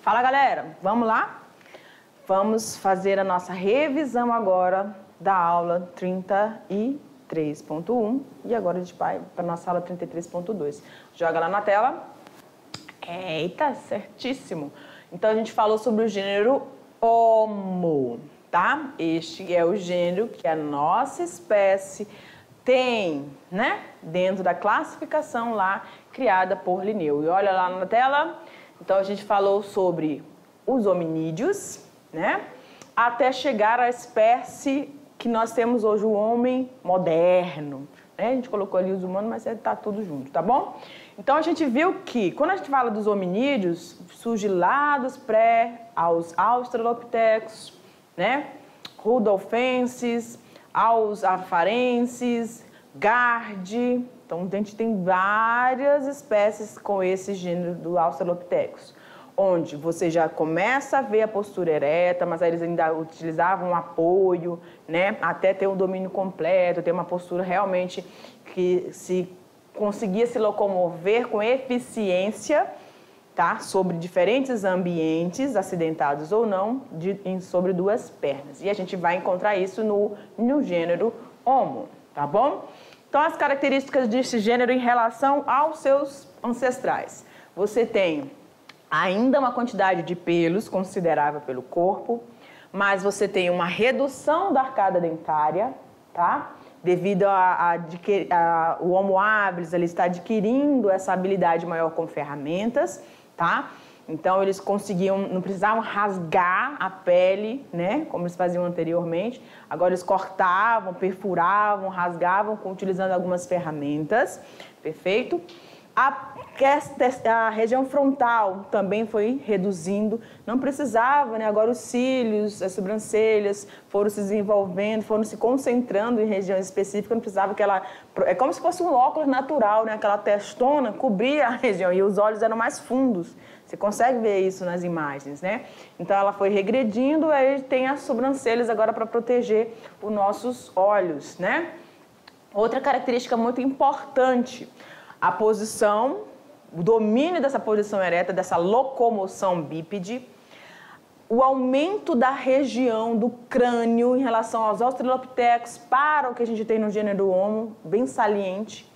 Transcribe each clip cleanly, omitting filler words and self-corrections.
Fala, galera, vamos lá? Vamos fazer a nossa revisão agora da aula 33.1 e agora a gente vai para a nossa aula 33.2. Joga lá na tela. Eita, certíssimo! Então, a gente falou sobre o gênero Homo, tá? Este é o gênero que a nossa espécie tem, né? Dentro da classificação lá criada por Linneu. E olha lá na tela. Então, a gente falou sobre os hominídeos, né? Até chegar à espécie que nós temos hoje, o homem moderno. Né? A gente colocou ali os humanos, mas está tudo junto, tá bom? Então, a gente viu que, quando a gente fala dos hominídeos, surge lá dos aos australopithecus, né? Rudolfenses, aos afarenses, Garde. Então, a gente tem várias espécies com esse gênero do Australopithecus, onde você já começa a ver a postura ereta, mas aí eles ainda utilizavam apoio, né? Até ter um domínio completo, ter uma postura realmente que se conseguia se locomover com eficiência, tá? Sobre diferentes ambientes, acidentados ou não, sobre duas pernas. E a gente vai encontrar isso no gênero Homo, tá bom? Então, as características desse gênero em relação aos seus ancestrais. Você tem ainda uma quantidade de pelos considerável pelo corpo, mas você tem uma redução da arcada dentária, tá? Devido o Homo habilis, ele está adquirindo essa habilidade maior com ferramentas, tá? Então, eles conseguiam, não precisavam rasgar a pele, né? Como eles faziam anteriormente. Agora, eles cortavam, perfuravam, rasgavam, utilizando algumas ferramentas. Perfeito? A região frontal também foi reduzindo. Não precisava, né? Agora, os cílios, as sobrancelhas foram se desenvolvendo, foram se concentrando em regiões específicas. Não precisava que ela... É como se fosse um óculos natural, né? Aquela testona cobria a região e os olhos eram mais fundos. Você consegue ver isso nas imagens, né? Então, ela foi regredindo, aí tem as sobrancelhas agora para proteger os nossos olhos, né? Outra característica muito importante, a posição, o domínio dessa posição ereta, dessa locomoção bípede, o aumento da região do crânio em relação aos australopithecus para o que a gente tem no gênero Homo, bem saliente.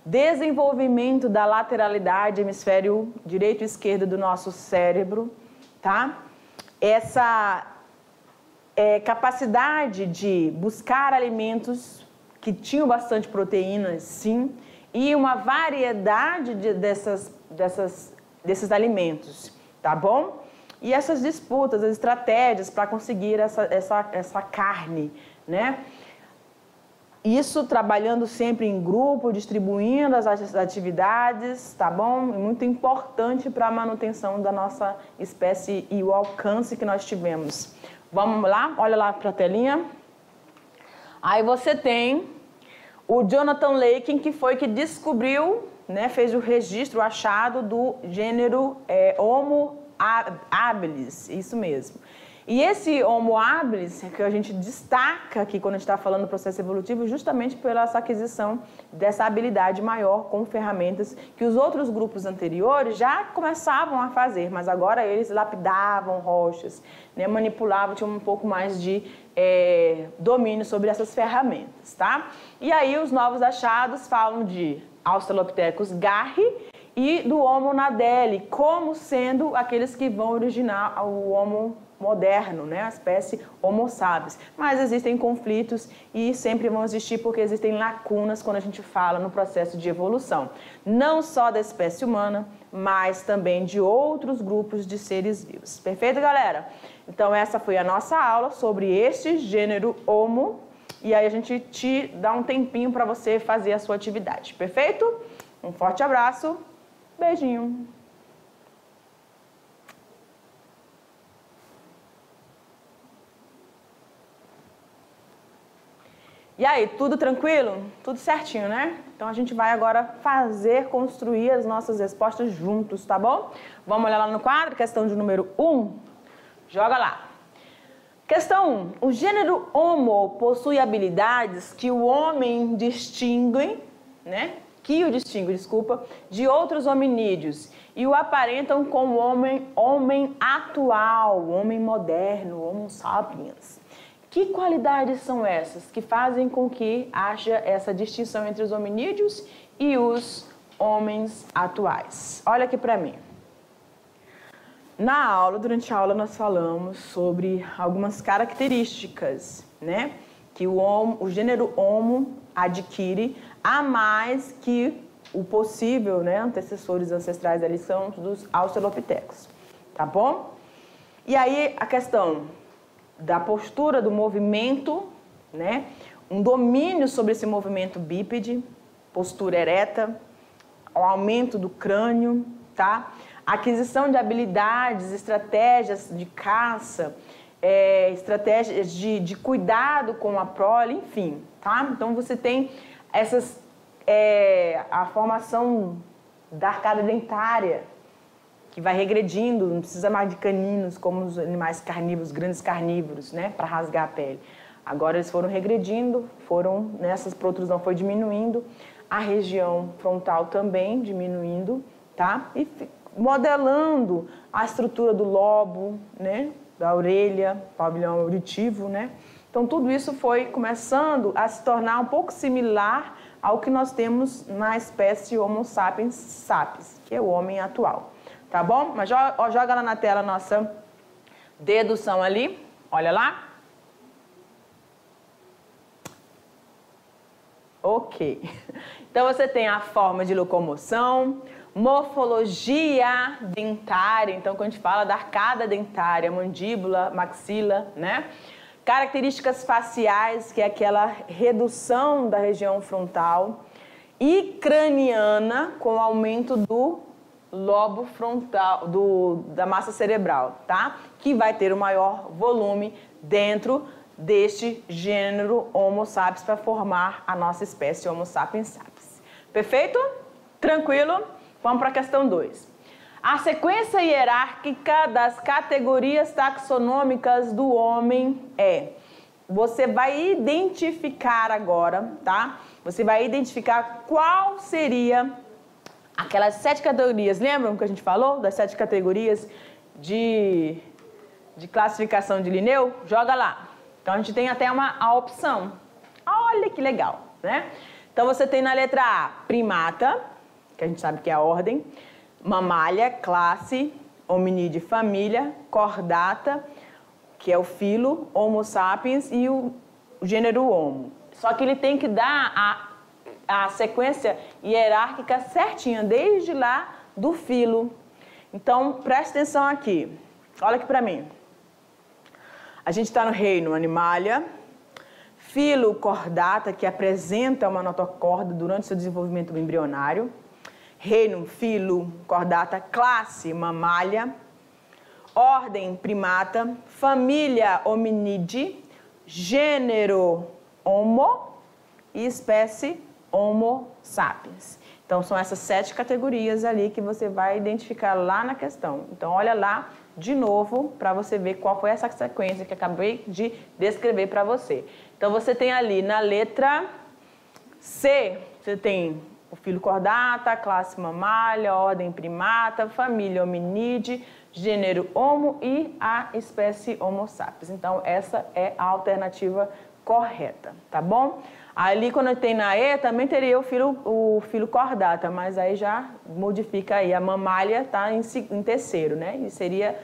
Desenvolvimento da lateralidade, hemisfério direito e esquerdo do nosso cérebro, tá? Essa capacidade de buscar alimentos que tinham bastante proteínas, sim, e uma variedade desses alimentos, tá bom? E essas disputas, as estratégias para conseguir essa carne, né? Isso trabalhando sempre em grupo, distribuindo as atividades, tá bom? Muito importante para a manutenção da nossa espécie e o alcance que nós tivemos. Vamos lá? Olha lá para a telinha. Aí você tem o Jonathan Lakin, que foi que descobriu, né, fez o registro, o achado do gênero Homo habilis, isso mesmo. E esse Homo habilis, que a gente destaca aqui quando a gente está falando do processo evolutivo, justamente pela essa aquisição dessa habilidade maior com ferramentas que os outros grupos anteriores já começavam a fazer, mas agora eles lapidavam rochas, né, manipulavam, tinham um pouco mais de domínio sobre essas ferramentas, tá? E aí os novos achados falam de Australopithecus garhi e do Homo nadelli, como sendo aqueles que vão originar o Homo moderno, né? A espécie Homo sapiens. Mas existem conflitos e sempre vão existir porque existem lacunas quando a gente fala no processo de evolução. Não só da espécie humana, mas também de outros grupos de seres vivos. Perfeito, galera? Então, essa foi a nossa aula sobre este gênero Homo. E aí a gente te dá um tempinho para você fazer a sua atividade. Perfeito? Um forte abraço. Beijinho. E aí, tudo tranquilo? Tudo certinho, né? Então, a gente vai agora construir as nossas respostas juntos, tá bom? Vamos olhar lá no quadro, questão de número 1. Joga lá. Questão 1. O gênero Homo possui habilidades que o homem distingue, né? desculpa, de outros hominídeos e o aparentam com o homem atual, o homem moderno, o Homo sapiens. Que qualidades são essas que fazem com que haja essa distinção entre os hominídeos e os homens atuais? Olha aqui para mim. Durante a aula, nós falamos sobre algumas características, né, que o gênero Homo adquire a mais que o possível, né, antecessores ancestrais ali são dos australopitecos, tá bom? E aí a questão da postura, do movimento, né? Um domínio sobre esse movimento bípede, postura ereta, o aumento do crânio, tá? Aquisição de habilidades, estratégias de caça, estratégias de cuidado com a prole, enfim, tá? Então você tem a formação da arcada dentária, que vai regredindo, não precisa mais de caninos como os animais carnívoros, grandes carnívoros, né, para rasgar a pele. Agora eles foram regredindo, nessas protrusão foi diminuindo, a região frontal também diminuindo, tá? E modelando a estrutura do lobo, né, da orelha, pavilhão auditivo, né? Então tudo isso foi começando a se tornar um pouco similar ao que nós temos na espécie Homo sapiens sapiens, que é o homem atual. Tá bom? Mas joga lá na tela a nossa dedução ali. Olha lá. Ok. Então, você tem a forma de locomoção, morfologia dentária. Então, quando a gente fala da arcada dentária, mandíbula, maxila, né? Características faciais, que é aquela redução da região frontal. E craniana, com aumento do lobo frontal, da massa cerebral, tá? Que vai ter o maior volume dentro deste gênero Homo sapiens para formar a nossa espécie Homo sapiens sapiens. Perfeito? Tranquilo? Vamos para a questão 2. A sequência hierárquica das categorias taxonômicas do homem é... Você vai identificar agora, tá? Você vai identificar qual seria aquelas 7 categorias. Lembram que a gente falou das 7 categorias de classificação de Linneu? Joga lá. Então, a gente tem até a opção. Olha que legal, né? Então, você tem na letra A, primata, que a gente sabe que é a ordem, mamália, classe, hominídeo, família, cordata, que é o filo, Homo sapiens e o gênero Homo. Só que ele tem que dar a sequência hierárquica certinha, desde lá do filo. Então, preste atenção aqui. Olha aqui para mim. A gente está no reino Animalia, filo cordata, que apresenta uma notocorda durante seu desenvolvimento embrionário. Reino, filo, cordata, classe, mamália. Ordem, primata. Família, hominídeo. Gênero, Homo. E espécie, Homo sapiens. Então, são essas 7 categorias ali que você vai identificar lá na questão. Então, olha lá de novo para você ver qual foi essa sequência que eu acabei de descrever para você. Então, você tem ali na letra C, você tem o filo cordata, classe mamália, ordem primata, família hominídeo, gênero Homo e a espécie Homo sapiens. Então, essa é a alternativa correta, tá bom? Ali, quando tem na E, também teria o filo cordata, mas aí já modifica aí. A mamália está em terceiro, né? E seria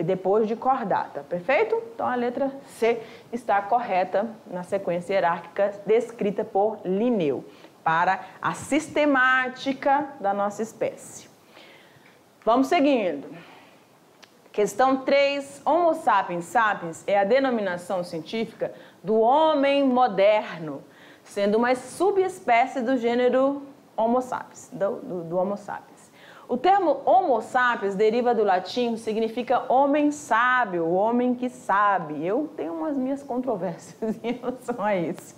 depois de cordata, perfeito? Então, a letra C está correta na sequência hierárquica descrita por Linneu para a sistemática da nossa espécie. Vamos seguindo. Questão 3. Homo sapiens sapiens é a denominação científica do homem moderno, sendo uma subespécie do gênero Homo sapiens, do Homo sapiens. O termo Homo sapiens deriva do latim, significa homem sábio, o homem que sabe. Eu tenho umas minhas controvérsias em relação a isso.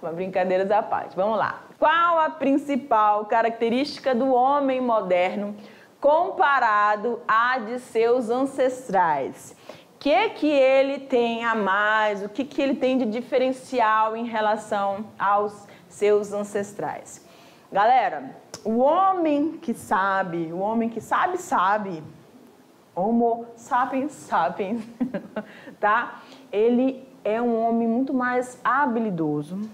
Uma brincadeira à parte. Vamos lá. Qual a principal característica do homem moderno comparado à de seus ancestrais? O que ele tem a mais? O que ele tem de diferencial em relação aos seus ancestrais? Galera, o homem que sabe, sabe. Homo sapiens sapiens, tá? Ele é um homem muito mais habilidoso,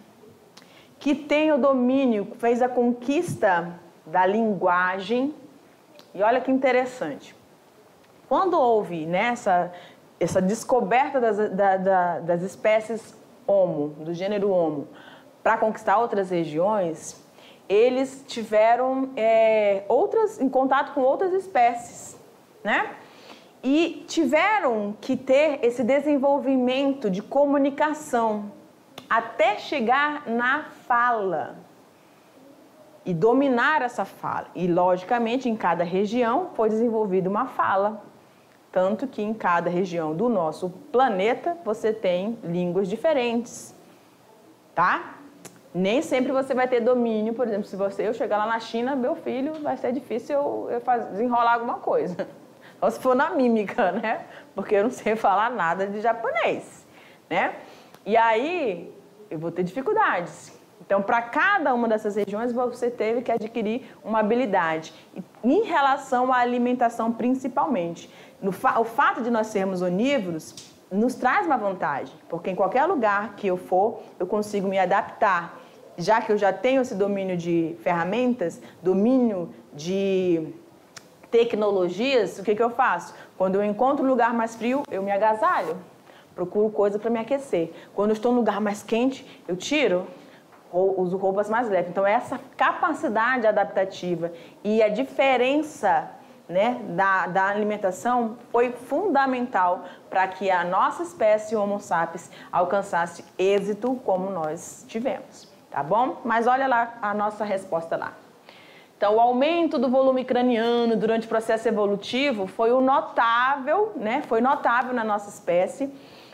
que tem o domínio, fez a conquista da linguagem. E olha que interessante. Quando houve, né, essa descoberta das espécies Homo, do gênero Homo, para conquistar outras regiões, eles tiveram em contato com outras espécies, né? E tiveram que ter esse desenvolvimento de comunicação até chegar na fala e dominar essa fala. E, logicamente, em cada região foi desenvolvida uma fala. Tanto que em cada região do nosso planeta você tem línguas diferentes, tá? Nem sempre você vai ter domínio. Por exemplo, se eu chegar lá na China, meu filho, vai ser difícil eu desenrolar alguma coisa. Ou se for na mímica, né? Porque eu não sei falar nada de japonês, né? E aí eu vou ter dificuldades. Então, para cada uma dessas regiões, você teve que adquirir uma habilidade. Em relação à alimentação, principalmente. O fato de nós sermos onívoros nos traz uma vantagem, porque em qualquer lugar que eu for, eu consigo me adaptar. Já que eu já tenho esse domínio de ferramentas, domínio de tecnologias, o que eu faço? Quando eu encontro um lugar mais frio, eu me agasalho, procuro coisa para me aquecer. Quando eu estou num lugar mais quente, eu uso roupas mais leves. Então, essa capacidade adaptativa e a diferença, né, da alimentação foi fundamental para que a nossa espécie Homo sapiens alcançasse êxito como nós tivemos, tá bom? Mas olha lá a nossa resposta lá. Então, o aumento do volume craniano durante o processo evolutivo foi notável, né? Foi notável na nossa espécie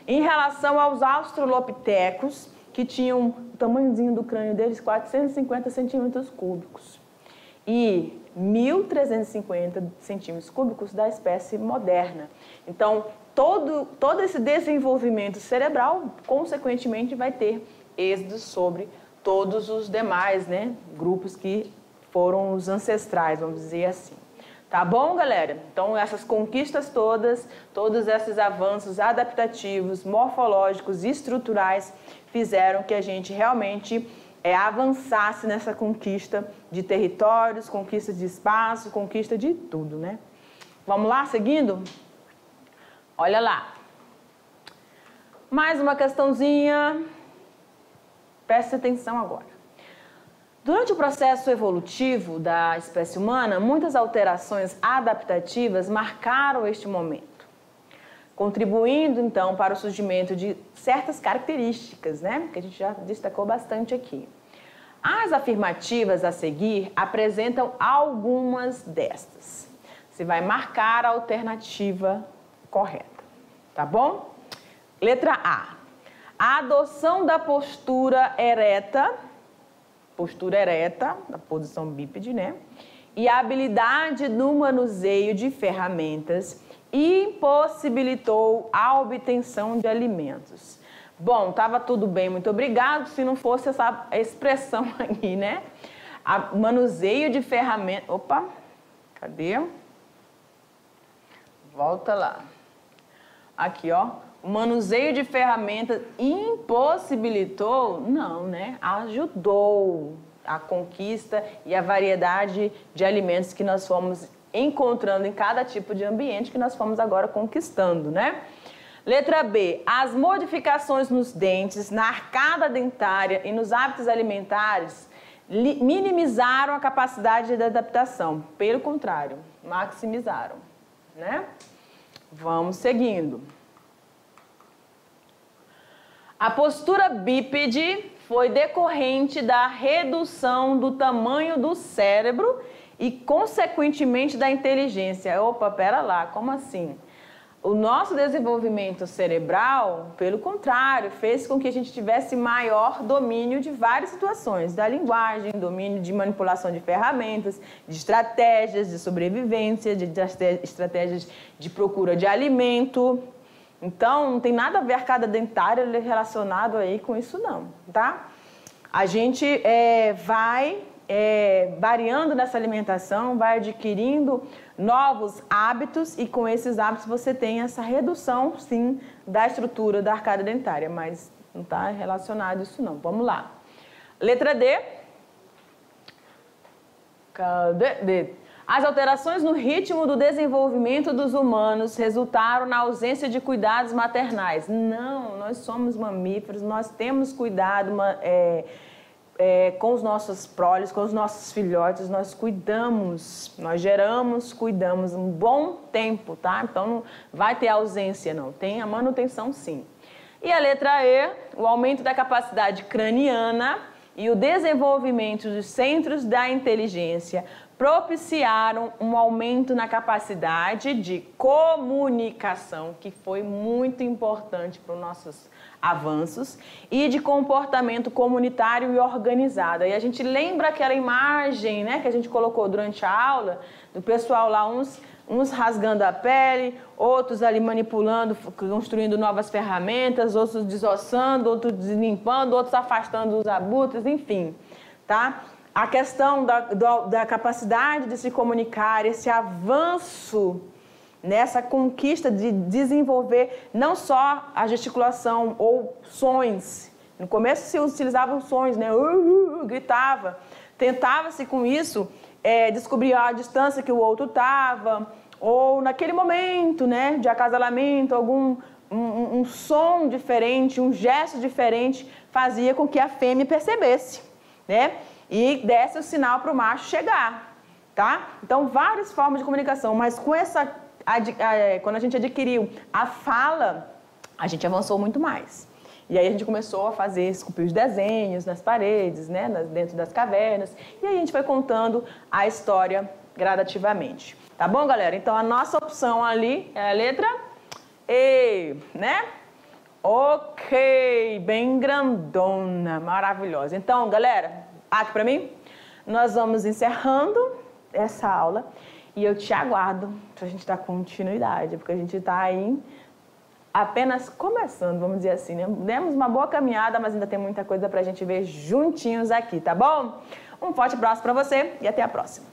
em relação aos australopitecos, que tinham o tamanhozinho do crânio deles 450 centímetros cúbicos e 1.350 centímetros cúbicos da espécie moderna. Então, todo esse desenvolvimento cerebral, consequentemente, vai ter êxito sobre todos os demais, né, grupos que foram os ancestrais, vamos dizer assim. Tá bom, galera? Então, essas conquistas todos esses avanços adaptativos, morfológicos e estruturais fizeram que a gente realmente avançasse nessa conquista de territórios, conquista de espaço, conquista de tudo, né? Vamos lá, seguindo? Olha lá. Mais uma questãozinha. Preste atenção agora. Durante o processo evolutivo da espécie humana, muitas alterações adaptativas marcaram este momento, contribuindo, então, para o surgimento de certas características, né? Que a gente já destacou bastante aqui. As afirmativas a seguir apresentam algumas destas. Você vai marcar a alternativa correta, tá bom? Letra A. A adoção da postura ereta, da posição bípede, né? E a habilidade no manuseio de ferramentas impossibilitou a obtenção de alimentos. Bom, estava tudo bem, muito obrigado, se não fosse essa expressão aí, né? Manuseio de ferramentas... Opa, cadê? Volta lá. Aqui, ó. O manuseio de ferramentas impossibilitou? Não, né? Ajudou a conquista e a variedade de alimentos que nós fomos encontrando em cada tipo de ambiente que nós fomos agora conquistando, né? Letra B. As modificações nos dentes, na arcada dentária e nos hábitos alimentares minimizaram a capacidade de adaptação. Pelo contrário, maximizaram, né? Vamos seguindo. A postura bípede foi decorrente da redução do tamanho do cérebro e, consequentemente, da inteligência. Opa, pera lá, como assim? O nosso desenvolvimento cerebral, pelo contrário, fez com que a gente tivesse maior domínio de várias situações, da linguagem, domínio de manipulação de ferramentas, de estratégias de sobrevivência, de estratégias de procura de alimento. Então, não tem nada a ver a arcada dentária relacionado aí com isso não, tá? A gente vai variando nessa alimentação, vai adquirindo novos hábitos e com esses hábitos você tem essa redução, sim, da estrutura da arcada dentária, mas não está relacionado isso não. Vamos lá. Letra D. Cadê? D. As alterações no ritmo do desenvolvimento dos humanos resultaram na ausência de cuidados maternais. Não, nós somos mamíferos, nós temos cuidado com os nossos proles, com os nossos filhotes, nós cuidamos, nós geramos, cuidamos um bom tempo, tá? Então não vai ter ausência não, tem a manutenção sim. E a letra E, o aumento da capacidade craniana e o desenvolvimento dos centros da inteligência propiciaram um aumento na capacidade de comunicação, que foi muito importante para os nossos avanços, e de comportamento comunitário e organizado. E a gente lembra aquela imagem, né, que a gente colocou durante a aula, do pessoal lá, uns rasgando a pele, outros ali manipulando, construindo novas ferramentas, outros desossando, outros deslimpando, outros afastando os abutres, enfim, tá? A questão da capacidade de se comunicar, esse avanço nessa conquista de desenvolver não só a gesticulação ou sons. No começo se utilizavam sons, né? Gritava. Tentava-se com isso descobrir a distância que o outro estava, ou naquele momento, né, de acasalamento, algum um som diferente, um gesto diferente fazia com que a fêmea percebesse, né? E desse o sinal para o macho chegar, tá? Então, várias formas de comunicação, mas com quando a gente adquiriu a fala, a gente avançou muito mais. E aí a gente começou a esculpir os desenhos nas paredes, né, dentro das cavernas, e aí a gente foi contando a história gradativamente. Tá bom, galera? Então, a nossa opção ali é a letra E, né? Ok, bem grandona, maravilhosa. Então, galera, aqui pra mim, nós vamos encerrando essa aula e eu te aguardo pra gente dar continuidade, porque a gente tá aí apenas começando, vamos dizer assim, né? Demos uma boa caminhada, mas ainda tem muita coisa pra gente ver juntinhos aqui, tá bom? Um forte abraço pra você e até a próxima.